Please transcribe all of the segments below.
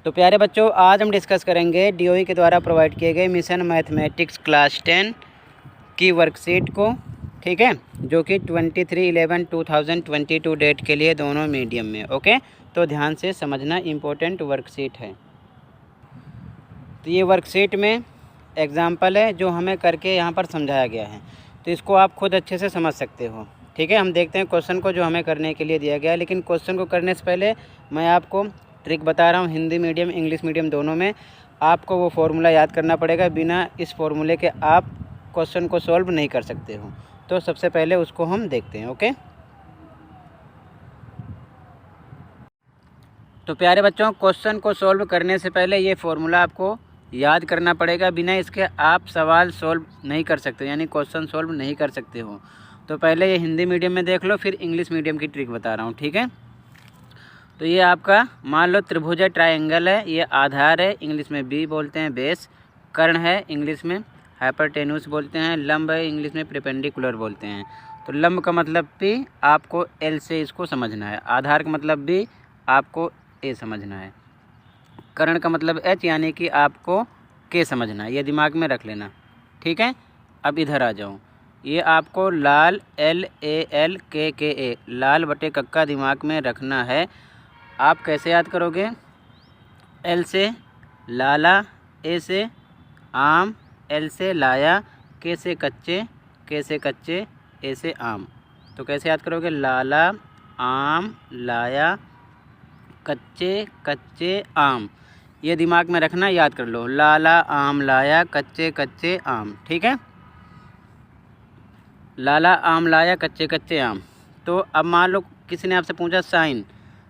तो प्यारे बच्चों, आज हम डिस्कस करेंगे डीओई के द्वारा प्रोवाइड किए गए मिशन मैथमेटिक्स क्लास 10 की वर्कशीट को, ठीक है, जो कि 23/11/2022 डेट के लिए दोनों मीडियम में। ओके, तो ध्यान से समझना, इम्पोर्टेंट वर्कशीट है। तो ये वर्कशीट में एग्जाम्पल है जो हमें करके यहाँ पर समझाया गया है, तो इसको आप खुद अच्छे से समझ सकते हो। ठीक है, हम देखते हैं क्वेश्चन को जो हमें करने के लिए दिया गया है। लेकिन क्वेश्चन को करने से पहले मैं आपको ट्रिक बता रहा हूँ। हिंदी मीडियम इंग्लिश मीडियम दोनों में आपको वो फार्मूला याद करना पड़ेगा। बिना इस फार्मूले के आप क्वेश्चन को सॉल्व नहीं कर सकते हो। तो सबसे पहले उसको हम देखते हैं। ओके, तो प्यारे बच्चों, क्वेश्चन को सॉल्व करने से पहले ये फार्मूला आपको याद करना पड़ेगा। बिना इसके आप सवाल सॉल्व नहीं कर सकते, यानी क्वेश्चन सॉल्व नहीं कर सकते हो। तो पहले ये हिंदी मीडियम में देख लो, फिर इंग्लिश मीडियम की ट्रिक बता रहा हूँ। ठीक है, तो ये आपका मान लो त्रिभुज है, ट्रायंगल है, ये आधार है, इंग्लिश में बी बोलते हैं, बेस। कर्ण है, इंग्लिश में हाइपोटेन्यूस बोलते हैं। लंब है, इंग्लिश में परपेंडिकुलर बोलते हैं। तो लंब का मतलब पी, आपको एल से इसको समझना है। आधार का मतलब बी, आपको ए समझना है। कर्ण का मतलब एच, यानी कि आपको के समझना है। ये दिमाग में रख लेना। ठीक है, अब इधर आ जाऊँ। ये आपको लाल LAL KKA, लाल बटे कक्का दिमाग में रखना है। आप कैसे याद करोगे? एल से लाला, ए से आम, एल से लाया, के से कच्चे, के से कच्चे, ए से आम। तो कैसे याद करोगे? लाला, आम, लाया, कच्चे, कच्चे, आम। ये दिमाग में रखना, याद कर लो। लाला, आम, लाया, कच्चे, कच्चे, आम। ठीक है, लाला, आम, लाया, कच्चे, कच्चे, आम। तो अब मान लो किसी ने आपसे पूछा साइन,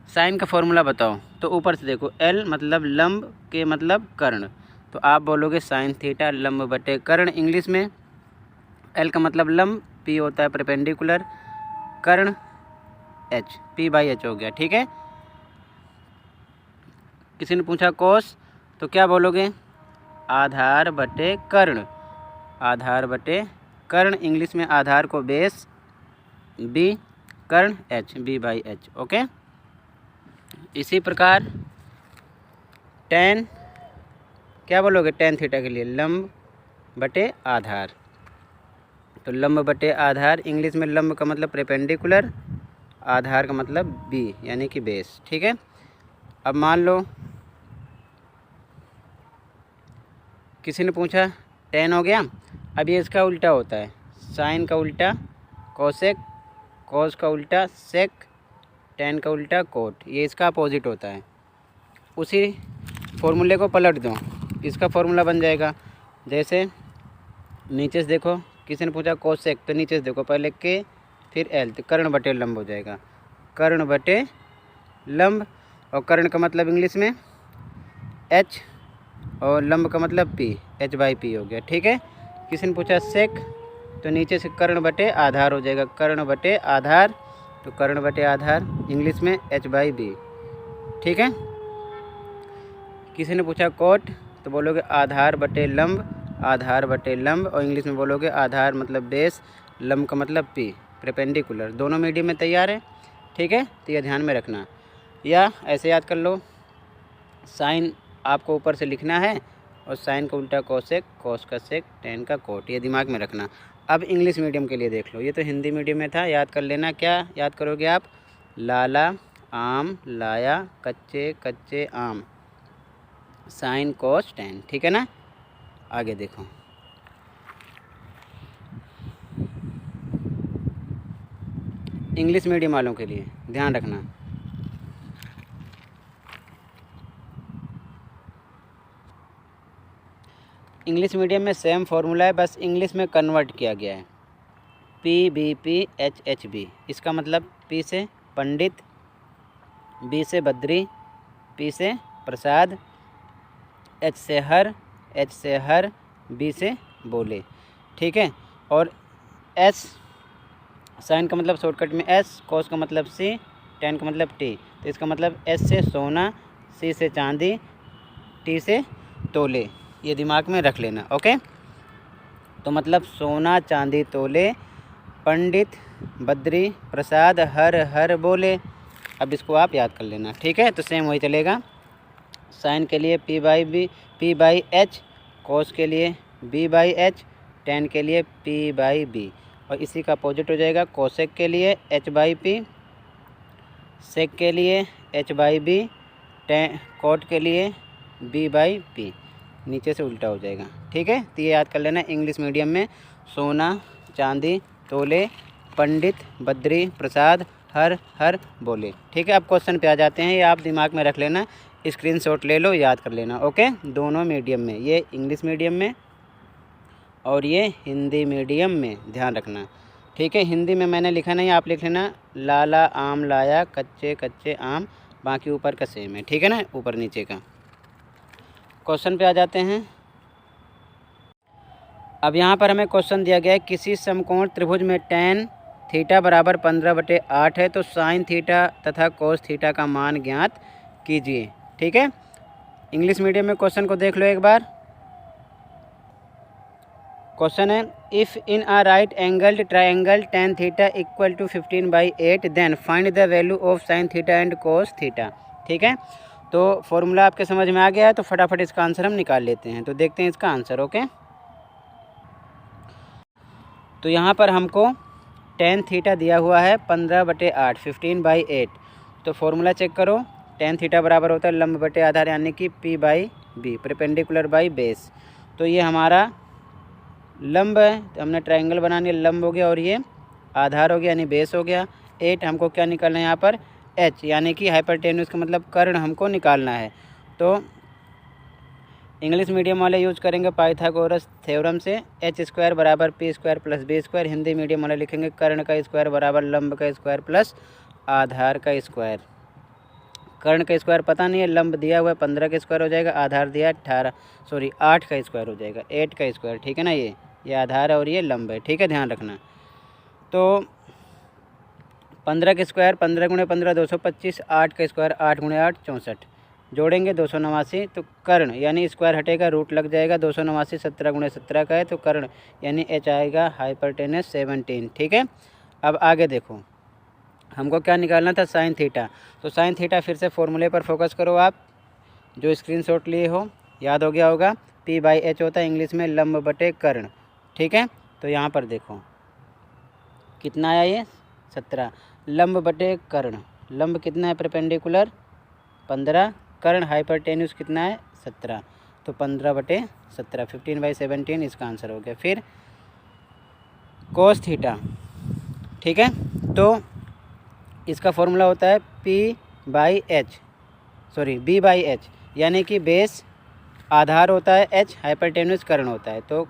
साइन का फॉर्मूला बताओ। तो ऊपर से देखो, एल मतलब लंब, के मतलब कर्ण। तो आप बोलोगे साइन थीटा लंब बटे कर्ण। इंग्लिश में एल का मतलब लंब, पी होता है परपेंडिकुलर, कर्ण एच, P/H हो गया। ठीक है, किसी ने पूछा कोस, तो क्या बोलोगे? आधार बटे कर्ण, आधार बटे कर्ण। इंग्लिश में आधार को बेस, बी, कर्ण एच, B/H। ओके, इसी प्रकार टेन, क्या बोलोगे? टेन थीटा के लिए लंब बटे आधार। तो लंब बटे आधार, इंग्लिश में लंब का मतलब परपेंडिकुलर, आधार का मतलब बी, यानी कि बेस। ठीक है, अब मान लो किसी ने पूछा टेन हो गया। अब ये इसका उल्टा होता है, साइन का उल्टा कोसेक, कोस का उल्टा सेक, टेन का उल्टा कोट। ये इसका अपोजिट होता है। उसी फॉर्मूले को पलट दो, इसका फॉर्मूला बन जाएगा। जैसे नीचे से देखो, किसी ने पूछा कोसेक, तो नीचे से देखो, पहले के फिर एल, तो कर्ण बटे लंब हो जाएगा। कर्ण बटे लंब, और कर्ण का मतलब इंग्लिश में एच, और लंब का मतलब पी, H/P हो गया। ठीक है, किसी ने पूछा सेक, तो नीचे से कर्ण बटे आधार हो जाएगा। कर्ण बटे आधार, तो कर्ण बटे आधार, इंग्लिश में H/B। ठीक है, किसी ने पूछा कोट, तो बोलोगे आधार बटे लंब, आधार बटे लंब, और इंग्लिश में बोलोगे आधार मतलब बेस, लंब का मतलब पी, परपेंडिकुलर। दोनों मीडियम में तैयार है। ठीक है, तो यह ध्यान में रखना। या ऐसे याद कर लो, साइन आपको ऊपर से लिखना है, और साइन का उल्टा कोसेक, कोस का सेक, टेन का कोट। ये दिमाग में रखना। अब इंग्लिश मीडियम के लिए देख लो, ये तो हिंदी मीडियम में था, याद कर लेना। क्या याद करोगे आप? लाला, आम, लाया, कच्चे, कच्चे, आम, साइन कोस टेन। ठीक है ना, आगे देखो। इंग्लिश मीडियम वालों के लिए ध्यान रखना, इंग्लिश मीडियम में सेम फार्मूला है, बस इंग्लिश में कन्वर्ट किया गया है। PBPHHB, इसका मतलब P से पंडित, B से बद्री, P से प्रसाद, H से हर, H से हर, B से बोले। ठीक है, और S, साइन का मतलब शॉर्टकट में S, कोस का मतलब C, टेन का मतलब T। तो इसका मतलब S से सोना, C से चांदी, T से तोले। ये दिमाग में रख लेना। ओके, तो मतलब सोना, चांदी, तोले, पंडित, बद्री, प्रसाद, हर हर बोले। अब इसको आप याद कर लेना। ठीक है, तो सेम वही चलेगा। साइन के लिए P/H, कोस के लिए B/H, टेन के लिए P/B, और इसी का अपोजिट हो जाएगा कोसेक के लिए H/P, सेक के लिए H/B, कोट के लिए B/P, नीचे से उल्टा हो जाएगा। ठीक है, तो ये याद कर लेना। इंग्लिश मीडियम में सोना, चांदी, तोले, पंडित, बद्री, प्रसाद, हर हर बोले। ठीक है, अब क्वेश्चन पे आ जाते हैं। ये आप दिमाग में रख लेना, स्क्रीनशॉट ले लो, याद कर लेना। ओके, दोनों मीडियम में, ये इंग्लिश मीडियम में और ये हिंदी मीडियम में, ध्यान रखना। ठीक है, हिंदी में मैंने लिखा नहीं, आप लिख लेना। लाला आम लाया, कच्चे कच्चे आम, बाकी ऊपर का सेम है। ठीक है ना, ऊपर नीचे का। क्वेश्चन पे आ जाते हैं। अब यहाँ पर हमें क्वेश्चन दिया गया है, किसी समकोण त्रिभुज में tan थीटा बराबर 15/8 है, तो साइन थीटा तथा कोस थीटा का मान ज्ञात कीजिए। ठीक है, इंग्लिश मीडियम में क्वेश्चन को देख लो एक बार। क्वेश्चन है, if in a right angled triangle tan theta equal to 15/8 then find the value of sine theta and cos theta. ठीक है, तो फॉर्मूला आपके समझ में आ गया है, तो फटाफट इसका आंसर हम निकाल लेते हैं। तो देखते हैं इसका आंसर। ओके, तो यहाँ पर हमको tan थीटा दिया हुआ है 15/8, 15/8। तो फॉर्मूला चेक करो। tan थीटा बराबर होता है लंब बटे आधार, यानी कि P/B, परपेंडिकुलर बाई बेस। तो ये हमारा लंब है, तो हमने ट्रायंगल बनाने, लंब हो गया और ये आधार हो गया यानी बेस हो गया। 8 हमको क्या निकालना है यहाँ पर, H, यानी कि हाइपरटेन्यूस का मतलब कर्ण हमको निकालना है। तो इंग्लिश मीडियम वाले यूज करेंगे पाइथागोरस थ्योरम से, H² बराबर P² plus B²। Hindi medium वाले लिखेंगे कर्ण का स्क्वायर बराबर लंब का स्क्वायर प्लस आधार का स्क्वायर। कर्ण का स्क्वायर पता नहीं है, लंब दिया हुआ है 15 का स्क्वायर हो जाएगा, आधार दिया 8 का स्क्वायर हो जाएगा, 8 का स्क्वायर। ठीक है ना, ये आधार है और ये लंब है। ठीक है, ध्यान रखना। तो 15 का स्क्वायर 15 × 15 225, 8 का स्क्वायर 8 × 8 64, जोड़ेंगे 289। तो कर्ण यानी स्क्वायर हटेगा, रूट लग जाएगा, 289 17 × 17 का है, तो कर्ण यानी H आएगा हाइपरटेनस 17। ठीक है, अब आगे देखो, हमको क्या निकालना था, साइन थीटा। तो साइन थीटा फिर से फॉर्मूले पर फोकस करो आप, जो स्क्रीनशॉट लिए हो, याद हो गया होगा। P/H होता है इंग्लिश में लंब बटे कर्ण। ठीक है, तो यहाँ पर देखो कितना आया, ये 17, लंब बटे कर्ण। लंब कितना है परपेंडिकुलर 15, कर्ण हाइपरटेन्यूस कितना है 17, तो 15/17, 15/17 इसका आंसर हो गया। फिर कोस थीटा। ठीक है, तो इसका फॉर्मूला होता है B/H, यानी कि बेस आधार होता है, H हाइपरटेन्यूस कर्ण होता है, तो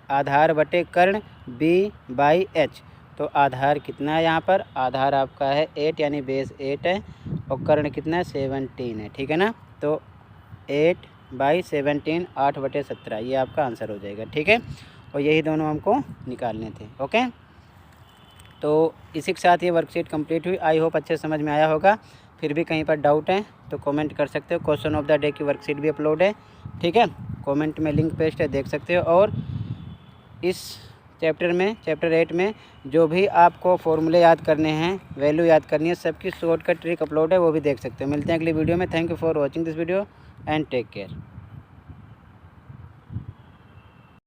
आधार बटे कर्ण B/H। तो आधार कितना है यहाँ पर, आधार आपका है 8, यानी बेस 8 है, और कर्ण कितना है 17 है। ठीक है ना, तो 8/17, 8/17, ये आपका आंसर हो जाएगा। ठीक है, और यही दोनों हमको निकालने थे। ओके, तो इसी के साथ ये वर्कशीट कंप्लीट हुई। आई होप अच्छे समझ में आया होगा। फिर भी कहीं पर डाउट है तो कमेंट कर सकते हो। क्वेश्चन ऑफ द डे की वर्कशीट भी अपलोड है। ठीक है, कमेंट में लिंक पेस्ट है, देख सकते हो। और इस चैप्टर 8 में जो भी आपको फॉर्मूले याद करने हैं, वैल्यू याद करनी है, सबकी शॉर्टकट ट्रिक अपलोड है, वो भी देख सकते हो। मिलते हैं अगली वीडियो में। Thank you for watching this video and take care.